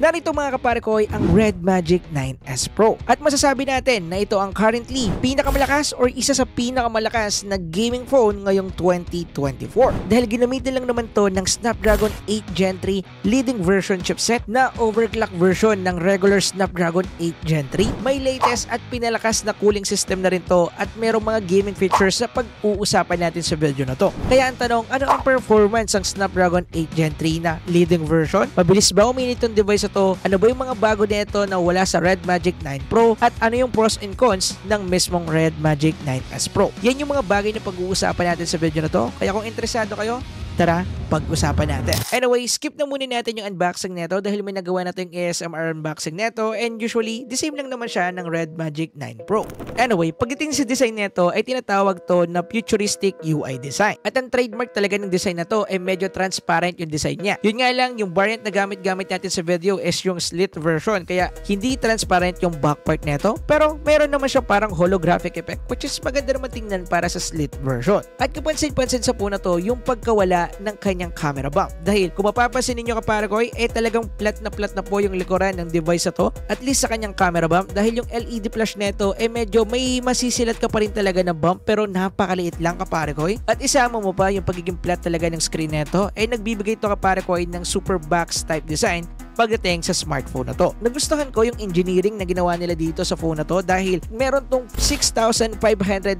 Narito mga kapare ko ay ang Red Magic 9S Pro. At masasabi natin na ito ang currently pinakamalakas or isa sa pinakamalakas na gaming phone ngayong 2024. Dahil ginamitin lang naman to ng Snapdragon 8 Gen 3 leading version chipset na overclock version ng regular Snapdragon 8 Gen 3. May latest at pinalakas na cooling system na rin to at merong mga gaming features na pag-uusapan natin sa video na to. Kaya ang tanong, ano ang performance ng Snapdragon 8 Gen 3 na leading version? Mabilis ba uminit itong device na to? Ano ba yung mga bago nito na wala sa Red Magic 9 Pro? At ano yung pros and cons ng mismong Red Magic 9S Pro? Yan yung mga bagay na pag-uusapan natin sa video na to. Kaya kung interesado kayo, tara, pag-usapan natin. Anyway, skip na muna natin yung unboxing neto dahil may nagawa na tayong ASMR unboxing neto and usually, the same lang naman siya ng Red Magic 9 Pro. Anyway, pagdating sa design neto ay tinatawag to na futuristic UI design. At ang trademark talaga ng design na to ay medyo transparent yung design niya. Yun nga lang, yung variant na gamit natin sa video is yung slit version kaya hindi transparent yung back part neto pero meron naman siya parang holographic effect which is maganda naman tingnan para sa slit version. At kapansin-pansin sa po na to yung pagkawala ng kanyang camera bump. Dahil kung mapapansin ninyo kapare ko talagang flat na po yung likuran ng device na to at least sa kanyang camera bump dahil yung LED flash neto medyo may masisilat ka pa rin talaga ng bump pero napakaliit lang kapare ko at isama mo pa yung pagiging flat talaga ng screen neto nagbibigay to kapare ko ng super box type design pagdating sa smartphone na to. Nagustuhan ko yung engineering na ginawa nila dito sa phone na to dahil meron tong 6,500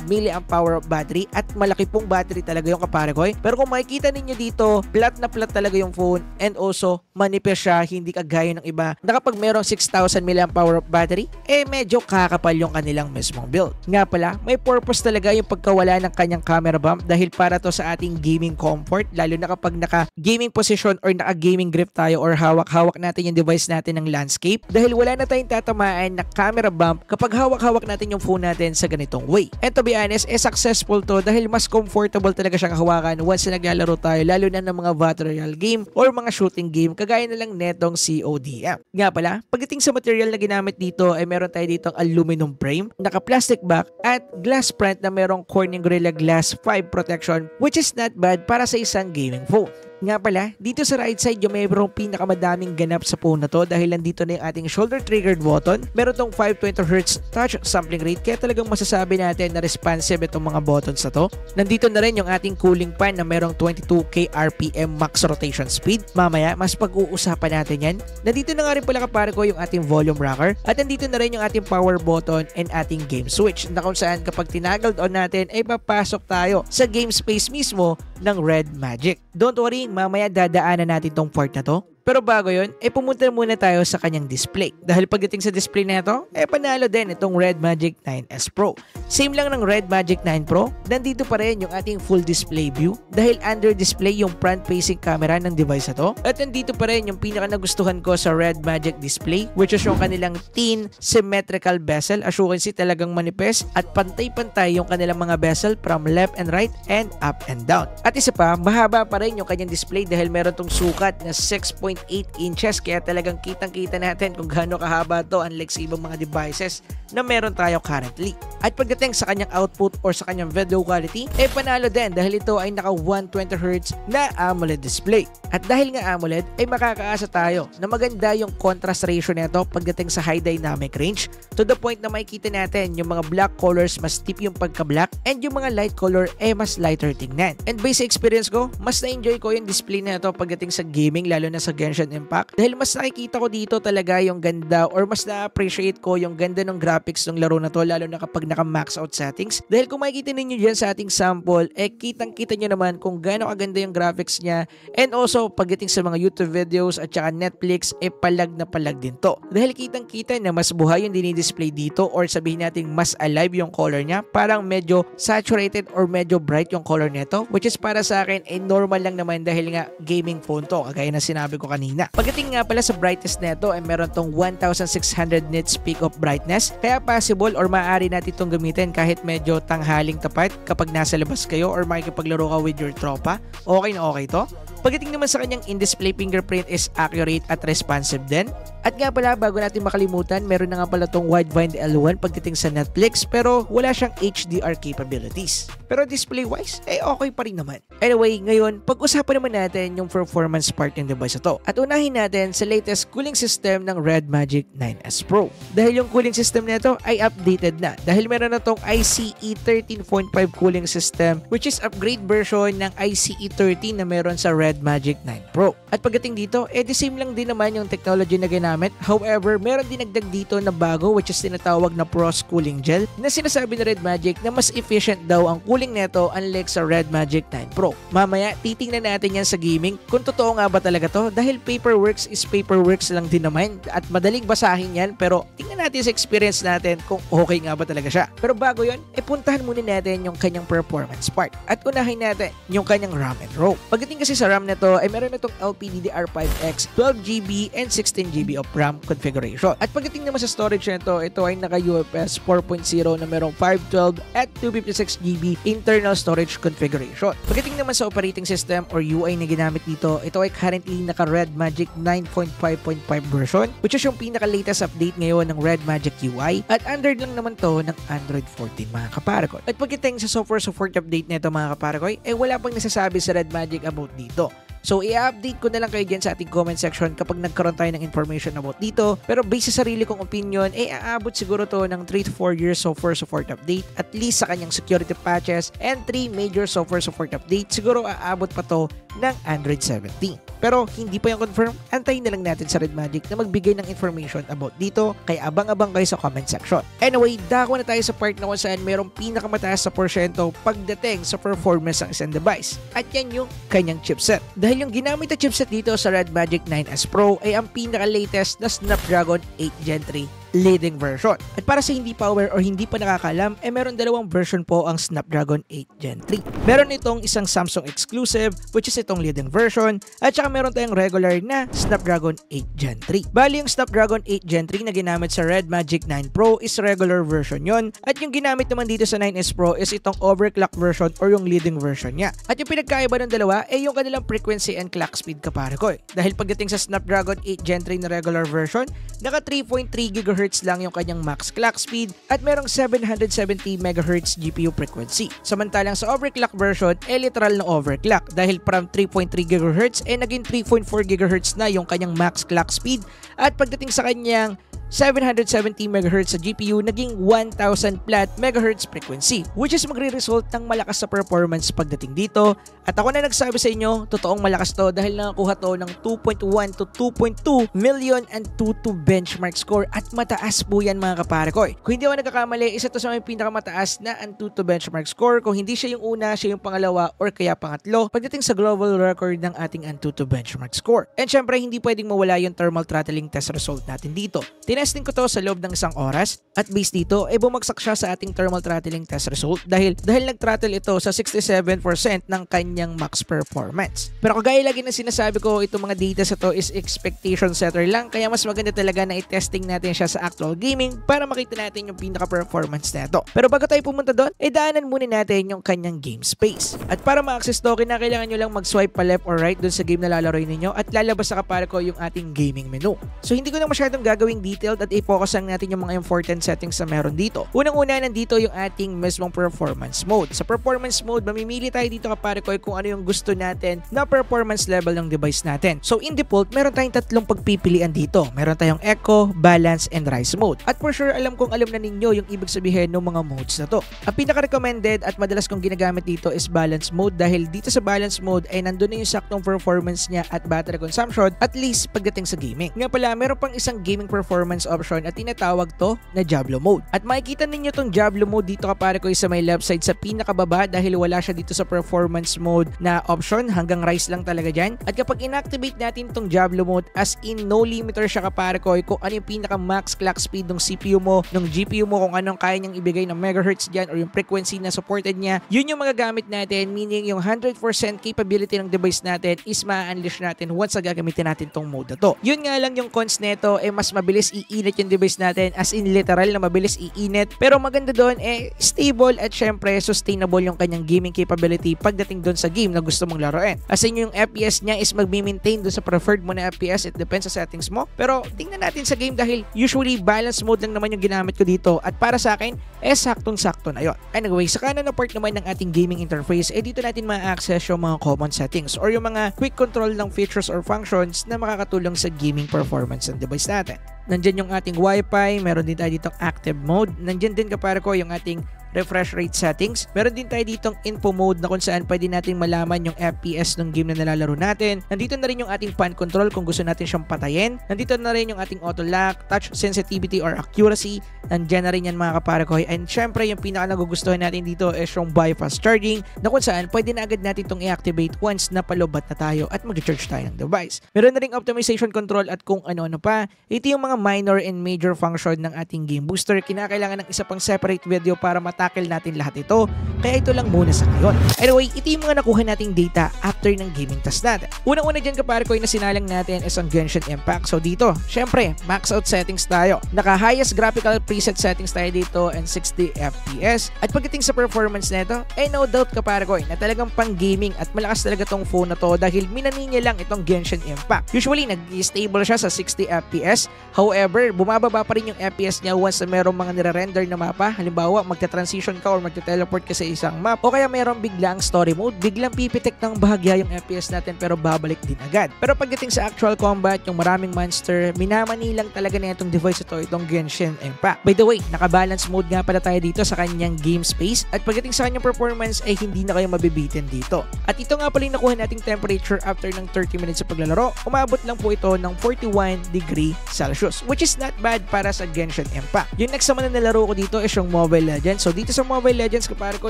mAh battery at malaki pong battery talaga yung kapare ko. Pero kung makikita ninyo dito, flat na flat talaga yung phone and also manipis siya, hindi kagaya ng iba na kapag merong 6,000 mAh battery, medyo kakapal yung kanilang mismong build. Nga pala, may purpose talaga yung pagkawala ng kanyang camera bump dahil para to sa ating gaming comfort lalo na kapag naka-gaming position or naka-gaming grip tayo or hawak-hawak natin yung device natin ng landscape dahil wala na tayong tatamaan na camera bump kapag hawak-hawak natin yung phone natin sa ganitong way. And to be honest, successful to dahil mas comfortable talaga siyang hawakan once na naglalaro tayo lalo na ng mga battle royale game or mga shooting game kagaya na lang netong CODM. Nga pala, pagdating sa material na ginamit dito meron tayo ditong aluminum frame, naka-plastic back at glass front na merong Corning Gorilla Glass 5 protection which is not bad para sa isang gaming phone. Nga pala, dito sa right side yung mayroong pinakamadaming ganap sa phone na to dahil nandito na yung ating shoulder triggered button. Meron tong 520Hz touch sampling rate kaya talagang masasabi natin na responsive itong mga buttons na to. Nandito na rin yung ating cooling fan na merong 22k RPM max rotation speed. Mamaya, mas pag-uusapan natin yan. Nandito na nga rin pala kapare ko yung ating volume rocker at nandito na rin yung ating power button and ating game switch na kung saan kapag tinagled on natin papasok tayo sa game space mismo ng Red Magic. Don't worry, mamaya dadaanan natin tong part na to. Pero bago yun, pumunta muna tayo sa kanyang display. Dahil pagdating sa display na ito, panalo din itong Red Magic 9S Pro. Same lang ng Red Magic 9 Pro, nandito pa rin yung ating full display view dahil under display yung front-facing camera ng device na to. At nandito pa rin yung pinaka nagustuhan ko sa Red Magic display which is yung kanilang thin symmetrical bezel. As you can see, talagang manipis at pantay-pantay yung kanilang mga bezel from left and right and up and down. At isa pa, mahaba pa rin yung kanyang display dahil meron tong sukat na 6.8 inches kaya talagang kitang-kita natin kung gaano kahaba to unlike sa ibang mga devices na meron tayo currently. At pagdating sa kanyang output or sa kanyang video quality, panalo din dahil ito ay naka 120Hz na AMOLED display. At dahil nga AMOLED, makakaasa tayo na maganda yung contrast ratio nito pagdating sa high dynamic range to the point na makikita natin yung mga black colors mas deep yung pagka-black and yung mga light color mas lighter tingnan. And based sa experience ko, mas na-enjoy ko yung display na ito pagdating sa gaming lalo na sa Genshin Impact dahil mas nakikita ko dito talaga yung ganda or mas na-appreciate ko yung ganda ng graphics ng laro na to lalo na kapag naka-max out settings. Dahil kung makikita ninyo dyan sa ating sample, kitang-kita nyo naman kung gaano kaganda yung graphics niya and also pagdating sa mga YouTube videos at saka Netflix, palag na palag din to. Dahil kitang-kita na mas buhay yung dinidisplay dito or sabihin natin mas alive yung color niya, parang medyo saturated or medyo bright yung color nito which is para sa akin normal lang naman dahil nga gaming phone to kagaya na sinabi ko kanina. Pagdating nga pala sa brightness nito meron tong 1600 nits peak of brightness kaya possible or maaari natin itong gamitin kahit medyo tanghaling tapat kapag nasa labas kayo or makikipaglaro ka with your tropa. Okay na okay to. Pagdating naman sa kanyang in-display fingerprint is accurate at responsive din. At nga pala, bago natin makalimutan, meron na nga pala tong Widevine L1 pagdating sa Netflix pero wala siyang HDR capabilities. Pero display-wise, okay pa rin naman. Anyway, ngayon, pag-usapan naman natin yung performance part ng device na to. At unahin natin sa latest cooling system ng Red Magic 9S Pro. Dahil yung cooling system nito ay updated na. Dahil meron na tong ICE 13.5 cooling system which is upgrade version ng ICE 13 na meron sa Red Magic 9 Pro. At pagdating dito, the same lang din naman yung technology na ginamit. However, meron din nagdag dito na bago which is tinatawag na Pros Cooling Gel na sinasabi ni Red Magic na mas efficient daw ang cooling neto unlike sa Red Magic 9 Pro. Mamaya, titingnan natin yan sa gaming kung totoo nga ba talaga to dahil paperworks is paperworks lang din naman at madaling basahin yan pero tingnan natin sa experience natin kung okay nga ba talaga siya. Pero bago yun, puntahan muna natin yung kanyang performance part at unahin natin yung kanyang RAM and ROM. Pagdating kasi sa RAM nito ay meron na itong LPDDR5X 12GB and 16GB of RAM configuration. At pagdating naman sa storage nito, ito ay naka UFS 4.0 na merong 512 at 256GB internal storage configuration. Pagdating naman sa operating system or UI na ginamit dito, ito ay currently naka Red Magic 9.5.5 version which is yung pinaka-latest update ngayon ng Red Magic UI at under lang naman to ng Android 14 mga kaparakoy. At pagdating sa software support update nito mga kaparakoy, wala pang nasasabi sa Red Magic about dito. So, i-update ko na lang kayo dyan sa ating comment section kapag nagkaroon tayo ng information about dito. Pero based sa sarili kong opinion, aabot siguro to ng 3 to 4 years software support update at least sa kanyang security patches and 3 major software support update. Siguro aabot pa to ng Android 17. Pero hindi pa yung confirm, antayin na lang natin sa Red Magic na magbigay ng information about dito, kaya abang-abang kayo sa comment section. Anyway, dako na tayo sa part na kung saan merong pinakamataas sa porsyento pagdating sa performance ng isang device. At yan yung kanyang chipset. Dahil yung ginamit na chipset dito sa Red Magic 9S Pro ay ang pinaka-latest na Snapdragon 8 Gen 3 leading version. At para sa hindi pa aware or hindi pa nakakalam, meron dalawang version po ang Snapdragon 8 Gen 3. Meron itong isang Samsung exclusive which is itong leading version at saka meron tayong regular na Snapdragon 8 Gen 3. Bali yung Snapdragon 8 Gen 3 na ginamit sa Red Magic 9 Pro is regular version yon at yung ginamit naman dito sa 9S Pro is itong overclock version or yung leading version niya. At yung pinagkaiba ng dalawa ay yung kanilang frequency and clock speed kaparakoy. Dahil pagdating sa Snapdragon 8 Gen 3 na regular version, naka 3.3 GHz lang yung kanyang max clock speed at merong 770 MHz GPU frequency. Samantalang sa overclock version, literal na overclock dahil from 3.3 GHz naging 3.4 GHz na yung kanyang max clock speed at pagdating sa kanyang 770 MHz sa GPU naging 1000 flat MHz frequency which is magre-result ng malakas sa performance pagdating dito. At ako na nagsabi sa inyo, totoong malakas to dahil nakakuha to ng 2.1 to 2.2 million and 2.2 benchmark score at mataas po yan mga kaparakoy. Kung hindi ako nagkakamali, isa to sa may pinakamataas na Antutu benchmark score. Kung hindi siya yung una, siya yung pangalawa or kaya pangatlo pagdating sa global record ng ating Antutu benchmark score. And syempre, hindi pwedeng mawala yung thermal throttling test result natin dito. Tinesting ko to sa loob ng isang oras at based dito, bumagsak siya sa ating thermal throttling test result dahil nag-throttle ito sa 67% ng kanyang max performance. Pero kagaya lagi na sinasabi ko, itong mga data sa to is expectation setter lang kaya mas maganda talaga na i-testing natin siya sa actual gaming para makita natin yung pinaka-performance nito. Pero bago tayo pumunta doon, daanan muna natin yung kanyang game space. At para ma-access to, kailangan nyo lang mag-swipe pa left or right doon sa game na lalaroin ninyo at lalabas sa kaparakoy yung ating gaming menu. So hindi ko na masyadong gagawing detailed at i-focus lang natin yung mga important settings na meron dito. Unang-una, nandito yung ating mismong performance mode. Sa performance mode, mamimili tayo dito kaparakoy kung ano yung gusto natin na performance level ng device natin. So in default, meron tayong tatlong pagpipilian dito. Meron tayong Eco, Balance, and Rise mode. At for sure, alam na ninyo yung ibig sabihin ng mga modes na to. Ang pinaka-recommended at madalas kong ginagamit dito is Balance mode dahil dito sa Balance mode ay nandun na yung saktong performance niya at battery consumption at least pagdating sa gaming. Nga pala, meron pang isang gaming performance option at tinatawag to na Diablo mode. At makikita ninyo tong Diablo mode dito kaparakoy sa may left side sa pinakababa dahil wala siya dito sa performance mode na option, hanggang Rise lang talaga dyan. At kapag inactivate natin tong Diablo mode, as in no limiter siya kaparakoy kung ano yung pinaka max clock speed ng CPU mo, ng GPU mo, kung anong kaya niyang ibigay ng megahertz dyan or yung frequency na supported niya, yun yung magagamit natin, meaning yung 100% capability ng device natin is ma-unleash natin once na gagamitin natin tong mode na to. Yun nga lang yung cons neto, mas mabilis iinit yung device natin, as in literal na mabilis iinit. Pero maganda doon stable at syempre sustainable yung kanyang gaming capability pagdating doon sa game na gusto mong laruin. As in yung FPS niya is magmi-maintain doon sa preferred mo na FPS, it depends sa settings mo. Pero tingnan natin sa game dahil usually balance mode lang naman yung ginamit ko dito at para sa akin saktong-sakto na yun. Anyway, sa kanan na part naman ng ating gaming interface, dito natin ma-access yung mga common settings or yung mga quick control ng features or functions na makakatulong sa gaming performance ng device natin. Nandyan yung ating Wi-Fi, meron din tayo ditong active mode, nandyan din kapare ko yung ating refresh rate settings. Meron din tayo ditong info mode na kung saan pwede natin malaman yung FPS ng game na nalalaro natin. Nandito na rin yung ating pan control kung gusto natin siyang patayin. Nandito na rin yung ating auto lock, touch sensitivity or accuracy. Nandiyan na rin yan mga kapare ko. And syempre yung pinaka nagugustuhan natin dito is yung bypass charging na kung saan pwede na agad natin itong i-activate once na palubat na tayo at mag-charge tayo ng device. Meron na rin optimization control at kung ano-ano pa. Ito yung mga minor and major function ng ating game booster. Kinakailangan ng isa pang separate video para tackle natin lahat ito, kaya ito lang muna sa ngayon. Anyway, ito yung mga nakuha nating data after ng gaming test natin. Unang-una dyan kapare ko, yung nasinalang natin is ang Genshin Impact. So dito, syempre, max out settings tayo. Naka-highest graphical preset settings tayo dito and 60 FPS. At pagdating sa performance nito, no doubt kapare ko na talagang pang gaming at malakas talaga tong phone na to dahil minani niya lang itong Genshin Impact. Usually, nag-stable siya sa 60 FPS. However, bumababa pa rin yung FPS niya once na merong mga nire-render na mapa. Halimbawa, magta-transition ka or magte-teleport ka sa isang map o kaya mayroong biglang story mode, biglang pipitik ng bahagya yung FPS natin pero babalik din agad. Pero pagdating sa actual combat, yung maraming monster, minamani lang talaga na itong device ito, itong Genshin Impact. By the way, naka-balance mode nga pala tayo dito sa kanyang game space at pagdating sa kanyang performance ay hindi na kayo mabibitin dito. At ito nga pala yung nakuha nating temperature after ng 30 minutes sa paglalaro, umabot lang po ito ng 41 degree Celsius, which is not bad para sa Genshin Impact. Yung next naman na nalaro ko dito is yung Mobile Legends. So dito sa Mobile Legends kapare ko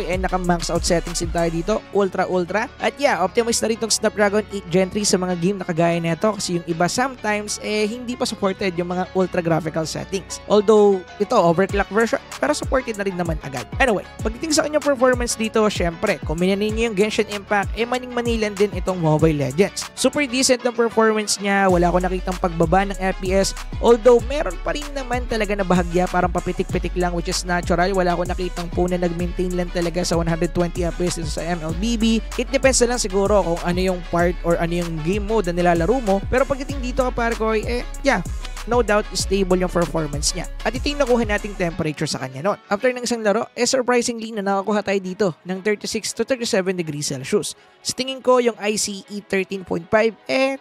naka-max out settings din tayo dito, ultra. At yeah, optimize na rin itong Snapdragon 8 Gen 3 sa mga game na kagaya nito kasi yung iba sometimes hindi pa supported yung mga ultra graphical settings. Although ito overclock version, pero supported na rin naman agad. Anyway, pagdating sa kanyang performance dito, syempre, kung minanin niyo yung Genshin Impact, maning-manilan din itong Mobile Legends. Super decent ng performance niya, wala ko nakitang pagbaba ng FPS, although meron pa rin naman talaga na bahagya, parang papitik-pitik lang which is natural. Wala ko nakitang phone na nag-maintain lang talaga sa 120 FPS dito sa MLBB. It depends na lang siguro kung ano yung part or ano yung game mode na nilalaro mo. Pero pagdating dito kapare ko, yeah, no doubt stable yung performance niya. At ito yung nakuha nating temperature sa kanya noon. After ng isang laro, surprisingly na nakakuha tayo dito ng 36 to 37 degrees Celsius. Sa tingin ko yung ICE 13.5,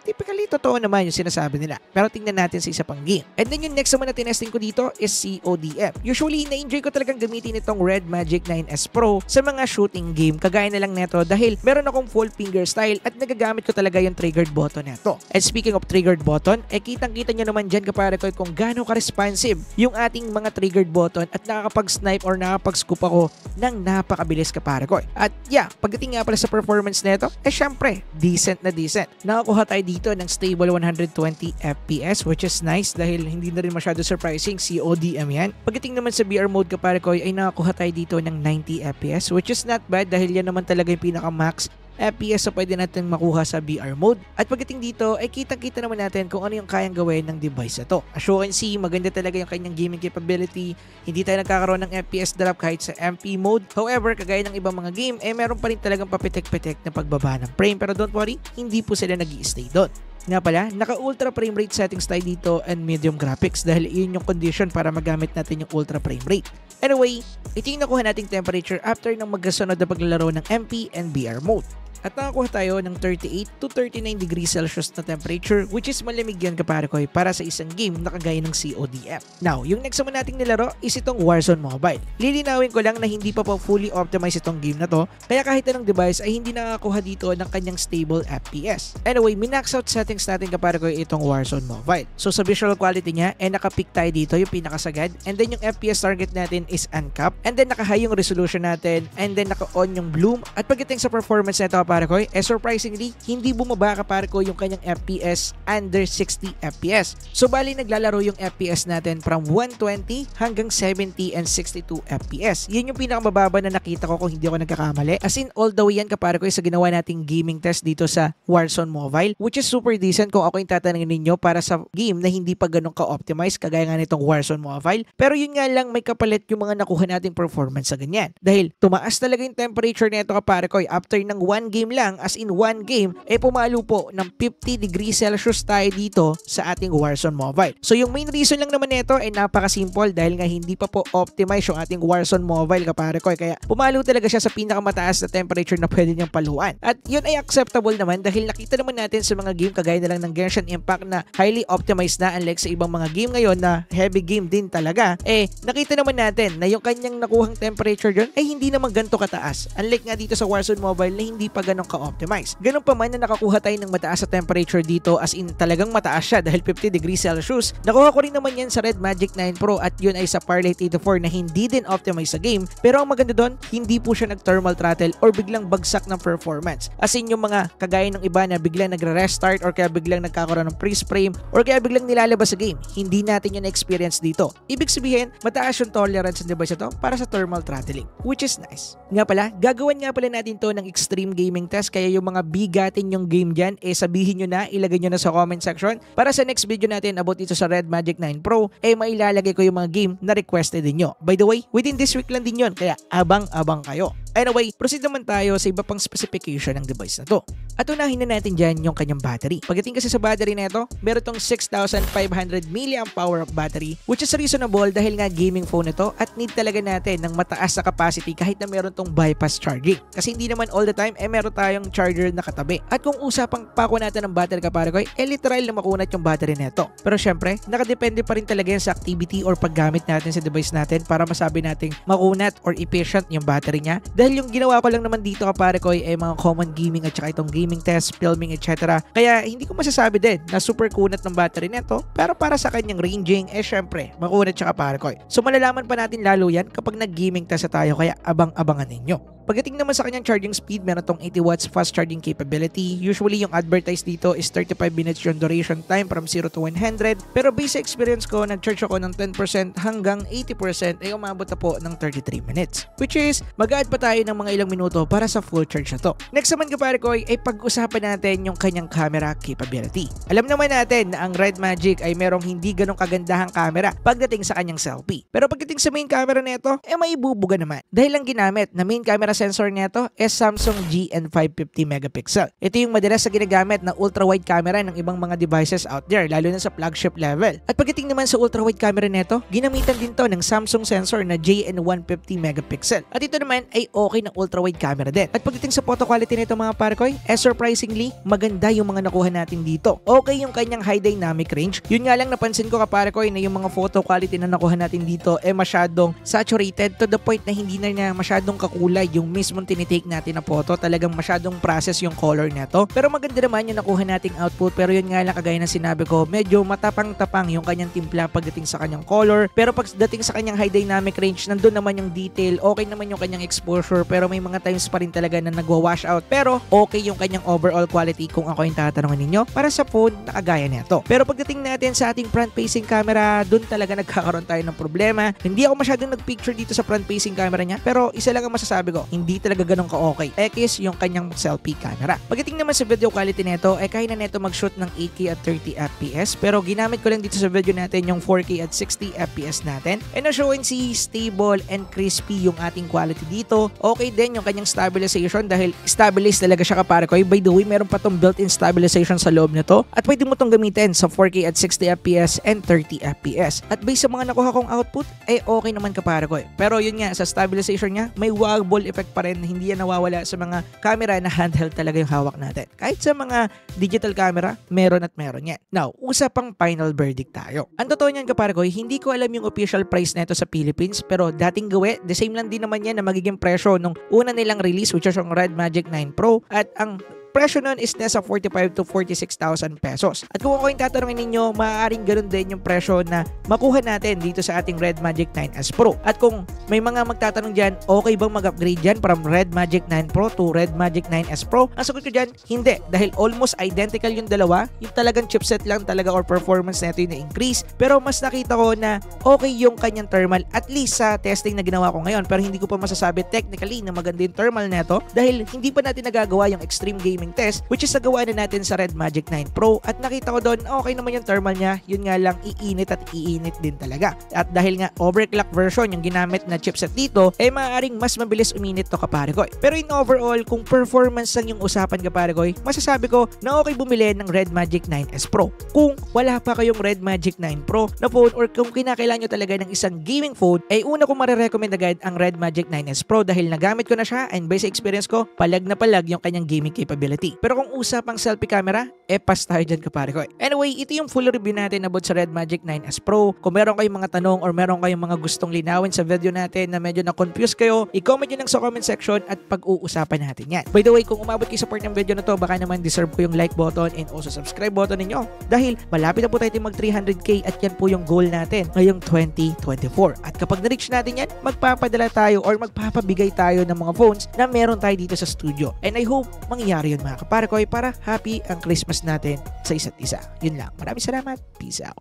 typically totoo naman yung sinasabi nila. Pero tingnan natin sa isa pang game. And then yung next naman na tinesting ko dito is CODM. Usually, na-enjoy ko talagang gamitin itong Red Magic 9S Pro sa mga shooting game. Kagaya na lang neto dahil meron akong full finger style at nagagamit ko talaga yung triggered button neto. And speaking of triggered button, kitang-kita nyo naman dyan kapare ko kung gaano ka-responsive yung ating mga triggered button at nakakapag-snipe or nakakapag-scoop ako ng napakabilis kapare ko. At yeah, pagdating nga pala sa performance neto, syempre, decent na decent. Nakakuha tayo dito ng stable 120 FPS which is nice dahil hindi na rin masyado surprising, CODM yan. Pagdating naman sa VR mode kapare ko ay nakakuha tayo dito ng 90 FPS which is not bad dahil yan naman talaga yung pinaka-max FPS so pwede natin makuha sa VR mode. At pagdating dito ay kitang-kita naman natin kung ano yung kayang gawin ng device na to. As you can see, maganda talaga yung kanyang gaming capability. Hindi tayo nagkakaroon ng FPS drop kahit sa MP mode. However, kagaya ng ibang mga game, meron pa rin talagang papitik-pitik na pagbaba ng frame. Pero don't worry, hindi po sila nag-i-stay doon. Nga pala, naka-ultra frame rate settings tayo dito and medium graphics dahil yun yung condition para magamit natin yung ultra frame rate. Anyway, ito yung nakuha nating temperature after ng magkasunod na paglalaro ng MP and VR mode. At nakakuha tayo ng 38 to 39 degrees Celsius na temperature which is malamig yan kapare ko para sa isang game na kagaya ng CODM. Now, yung next naman nating nilaro is itong Warzone Mobile. Lilinawin ko lang na hindi pa fully optimized itong game na to kaya kahit anong device ay hindi nakakakuha dito ng kanyang stable FPS. Anyway, minax out settings natin kapare ko itong Warzone Mobile. So sa visual quality niya, naka-pick tayo dito yung pinakasagad and then yung FPS target natin is uncapped and then naka-high yung resolution natin and then naka-on yung bloom at pagdating sa performance nito kapare ko, surprisingly, hindi bumaba kapare ko yung kanyang FPS under 60 FPS. So bali naglalaro yung FPS natin from 120 hanggang 70 and 62 FPS. Yun yung pinakamababa na nakita ko kung hindi ako nagkakamali. As in all the way yan kapare ko sa ginawa nating gaming test dito sa Warzone Mobile, which is super decent kung ako yung tatanungin ninyo para sa game na hindi pa ganun ka-optimize kagaya nga nitong Warzone Mobile. Pero yun nga lang may kapalit yung mga nakuha nating performance sa ganyan. Dahil tumaas talaga yung temperature nito kapare ko after ng one game lang, as in one game, pumalo po ng 50 degrees Celsius tayo dito sa ating Warzone Mobile. So yung main reason lang naman nito ay napaka-simple dahil nga hindi pa po optimize yung ating Warzone Mobile kapare ko, kaya pumalo talaga siya sa pinakamataas na temperature na pwede niyang paluan. At yun ay acceptable naman dahil nakita naman natin sa mga game kagaya na lang ng Genshin Impact na highly optimized na, unlike sa ibang mga game ngayon na heavy game din talaga, nakita naman natin na yung kanyang nakuhang temperature dyan ay hindi naman ganito kataas. Unlike nga dito sa Warzone Mobile na hindi pa ganun ka-optimize. Ganun pa man na nakakuha tayo ng mataas sa temperature dito, as in talagang mataas siya dahil 50 degrees Celsius. Nakuha ko rin naman yan sa Red Magic 9 Pro at yun ay sa Parlate 84 na hindi din optimize sa game. Pero ang maganda doon, hindi po siya nag-thermal throttle or biglang bagsak ng performance. As in yung mga kagaya ng iba na biglang nagre-restart or kaya biglang nagkakaroon ng freeze frame or kaya biglang nilalabas sa game. Hindi natin yun experience dito. Ibig sabihin, mataas yung tolerance ng device na to para sa thermal throttling, which is nice. Nga pala, gagawin nga pala natin to ng extreme gaming test, kaya yung mga bigatin yung game dyan, sabihin nyo na, ilagay nyo na sa comment section para sa next video natin about dito sa Red Magic 9 Pro, mailalagay ko yung mga game na requested din nyo. By the way, within this week lang din yun, kaya abang-abang kayo. Anyway, proceed naman tayo sa iba pang specification ng device na to. At unahin na natin dyan yung kanyang battery. Pagdating kasi sa battery na ito, meron tong 6,500 mAh battery, which is reasonable dahil nga gaming phone ito at need talaga natin ng mataas na capacity kahit na meron tong bypass charging. Kasi hindi naman all the time, meron tayong charger na katabi. At kung usapang pako natin ng battery kapare ko, literal na makunat yung battery na ito. Pero syempre, nakadepende pa rin talaga yan sa activity or paggamit natin sa device natin para masabi nating makunat or efficient yung battery niya. Dahil yung ginawa ko lang naman dito kapare ko ay mga common gaming at saka itong gaming test, filming, etc. Kaya hindi ko masasabi din na super kunat ng battery nito, pero para sa kanyang ranging, syempre, makunat siya kapare ko. So malalaman pa natin lalo yan kapag nag-gaming test tayo, kaya abang-abangan ninyo. Pagdating naman sa kanyang charging speed, meron tong 80 watts fast charging capability. Usually yung advertised dito is 35 minutes yung duration time from 0 to 100. Pero based sa experience ko, nag-charge ako ng 10% hanggang 80% ay umabot na po ng 33 minutes. Which is, mag-add pa tayo ng mga ilang minuto para sa full charge na to. Next naman kapare ko ay pag-usapan natin yung kanyang camera capability. Alam naman natin na ang Red Magic ay merong hindi ganong kagandahang camera pagdating sa kanyang selfie. Pero pagdating sa main camera nito, may ibubuga naman. Dahil ang ginamit na main camera sensor nito is Samsung GN550 megapixel. Ito yung madalas sa ginagamit na ultra-wide camera ng ibang mga devices out there, lalo na sa flagship level. At pagdating naman sa ultra-wide camera nito, ginamitan din to ng Samsung sensor na JN150 megapixel. At ito naman ay okay na ultra-wide camera din. At pagdating sa photo quality nito mga parkoy, surprisingly, maganda yung mga nakuha natin dito. Okay yung kanyang high dynamic range. Yun nga lang napansin ko kaparkoy na yung mga photo quality na nakuha natin dito masyadong saturated to the point na hindi na niya masyadong kakulay yung mismong tinitake natin na photo. Talagang masyadong process yung color nito. Pero maganda naman yung nakuha nating output. Pero yun nga lang kagaya ng sinabi ko, medyo matapang-tapang yung kanyang timpla pagdating sa kanyang color. Pero pagdating sa kanyang high dynamic range, nandun naman yung detail. Okay naman yung kanyang exposure. Pero may mga times pa rin talaga na nagwa-wash out. Pero okay yung kanyang overall quality kung ako yung tatanungin ninyo para sa phone na kagaya nito. Pero pagdating natin sa ating front-facing camera, dun talaga nagkakaroon tayo ng problema. Hindi ako masyadong nag-picture dito sa front-facing camera niya. Pero isa lang ang masasabi ko, hindi talaga ganun ka-okay. X yung kanyang selfie camera. Pagdating naman sa video quality nito, kaya na nito mag-shoot ng 8K at 30 FPS. Pero ginamit ko lang dito sa video natin yung 4K at 60 FPS natin. And assurancy, stable and crispy yung ating quality dito. Okay din yung kanyang stabilization dahil stabilized talaga siya kapare ko. By the way, meron pa tong built-in stabilization sa loob nito. At pwede mo tong gamitin sa 4K at 60 FPS and 30 FPS. At based sa mga nakuha kong output, okay naman kapare ko. Pero yun nga, sa stabilization niya, may wobble effect pa rin. Hindi yan nawawala sa mga camera na handheld talaga yung hawak natin. Kahit sa mga digital camera, meron at meron yan. Now, usapang final verdict tayo. Ang totoo niyan kapare ko, hindi ko alam yung official price nito sa Philippines, pero dating gawi, the same lang din naman yan na magiging presyo nung una nilang release, which is yung Red Magic 9 Pro. At ang presyo nun is nasa 45 to 46,000 pesos. At kung ako yung tatanungin ninyo, maaaring ganun din yung presyo na makuha natin dito sa ating Red Magic 9S Pro. At kung may mga magtatanong dyan, okay bang mag-upgrade dyan from Red Magic 9 Pro to Red Magic 9S Pro? Ang sagot ko dyan, hindi. Dahil almost identical yung dalawa. Yung talagang chipset lang talaga or performance na ito yung na-increase. Pero mas nakita ko na okay yung kanyang thermal, at least sa testing na ginawa ko ngayon. Pero hindi ko pa masasabi technically na maganda yung thermal na ito dahil hindi pa natin nagagawa yung extreme gaming test, which is nagawa na natin sa Red Magic 9 Pro. At nakita ko doon, okay naman yung thermal niya. Yun nga lang, iinit at iinit din talaga. At dahil nga overclock version yung ginamit na chipset dito, maaaring mas mabilis uminit to kapare ko. Pero in overall, kung performance lang yung usapan kapare ko, masasabi ko na okay bumili ng Red Magic 9S Pro. Kung wala pa kayong Red Magic 9 Pro na phone or kung kinakailangan nyo talaga ng isang gaming phone, una kong marirecommend agad ang Red Magic 9S Pro dahil nagamit ko na siya and based experience ko, palag na palag yung kanyang gaming capability. Pero kung usapang selfie camera, pass tayo dyan kapare ko. Anyway, ito yung full review natin about sa Red Magic 9S Pro. Kung meron kayong mga tanong or meron kayong mga gustong linawin sa video natin na medyo na-confuse kayo, i-comment nyo lang sa comment section at pag-uusapan natin yan. By the way, kung umabot kayo sa part ng video na to, baka naman deserve ko yung like button and also subscribe button ninyo dahil malapit na po tayo mag 300k at yan po yung goal natin ngayong 2024. At kapag na-reach natin yan, magpapadala tayo or magpapabigay tayo ng mga phones na meron tayo dito sa studio. And I hope mangyayari yun mga kapare ko para happy ang Christmas natin sa isa't isa. Yun lang. Maraming salamat. Peace out.